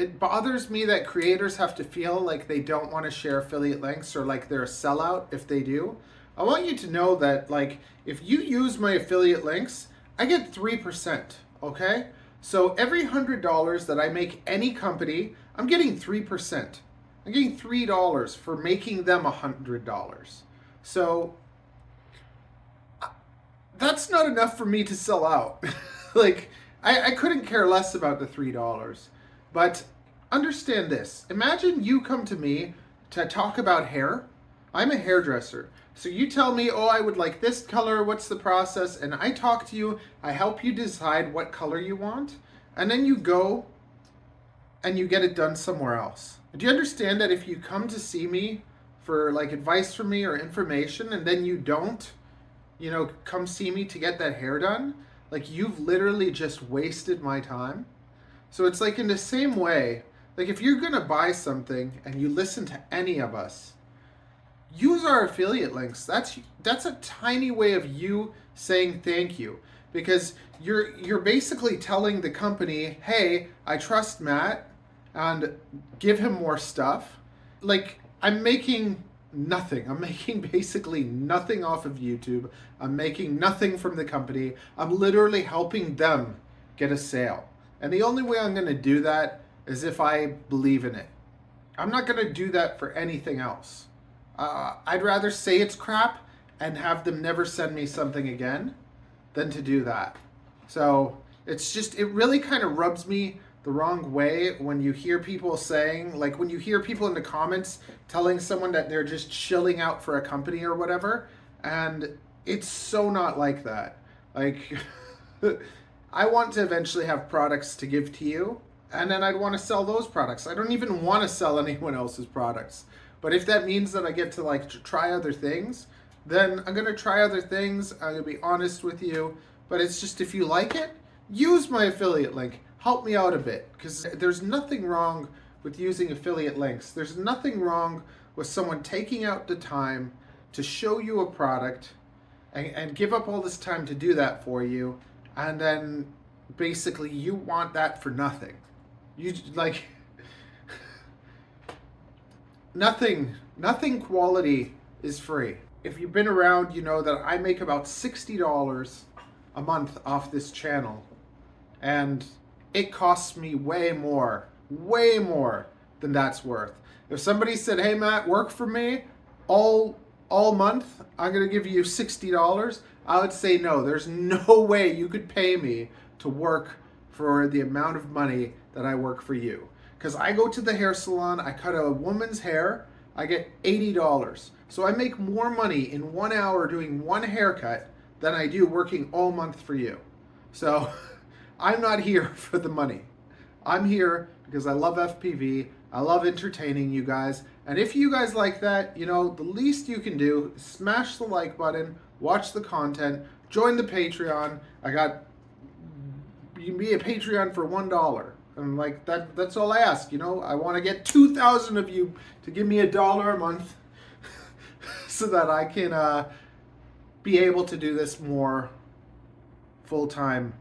it bothers me that creators have to feel like they don't want to share affiliate links or like they're a sellout if they do. I want you to know that, like, if you use my affiliate links, I get 3%, okay? So every $100 that I make any company, I'm getting 3%. I'm getting $3 for making them $100. So that's not enough for me to sell out. Like, I couldn't care less about the $3. But understand this. Imagine you come to me to talk about hair. I'm a hairdresser. So you tell me, oh, I would like this color, what's the process? And I talk to you, I help you decide what color you want. And then you go and you get it done somewhere else. Do you understand that if you come to see me for like advice from me or information and then you don't, come see me to get that hair done, like you've literally just wasted my time? So it's like in the same way, like if you're gonna buy something and you listen to any of us, use our affiliate links. That's a tiny way of you saying thank you, because you're basically telling the company, hey, I trust Matt, and give him more stuff. Like, I'm making nothing. I'm making basically nothing off of YouTube. I'm making nothing from the company. I'm literally helping them get a sale. And the only way I'm going to do that is if I believe in it. I'm not going to do that for anything else. I'd rather say it's crap and have them never send me something again than to do that. So it's just, it really kind of rubs me the wrong way when you hear people saying, like when you hear people in the comments telling someone that they're just chilling out for a company or whatever, and it's so not like that. Like, I want to eventually have products to give to you, and then I'd want to sell those products. I don't even want to sell anyone else's products. But if that means that I get to like try other things, then I'm going to try other things. I'm going to be honest with you. But it's just, if you like it, use my affiliate link. Help me out a bit, because there's nothing wrong with using affiliate links. There's nothing wrong with someone taking out the time to show you a product and give up all this time to do that for you. And then basically you want that for nothing. You like... Nothing quality is free. If you've been around, you know that I make about $60 a month off this channel, and it costs me way more than that's worth. If somebody said, hey Matt, work for me all month, I'm gonna give you $60, I would say no. There's no way you could pay me to work for the amount of money that I work for you. Because I go to the hair salon, I cut a woman's hair, I get $80. So I make more money in 1 hour doing one haircut than I do working all month for you. So I'm not here for the money. I'm here because I love FPV, I love entertaining you guys, and if you guys like that, the least you can do is smash the like button, watch the content, join the Patreon. You can be a Patreon for $1. And like that's all I ask, I want to get 2,000 of you to give me $1 a month so that I can be able to do this more full time.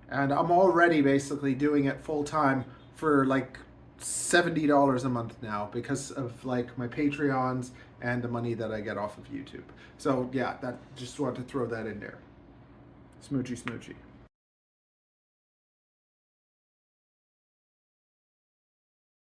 And I'm already basically doing it full time for like $70 a month now because of like my Patreons and the money that I get off of YouTube. So yeah, just wanted to throw that in there. Smoochy smoochy.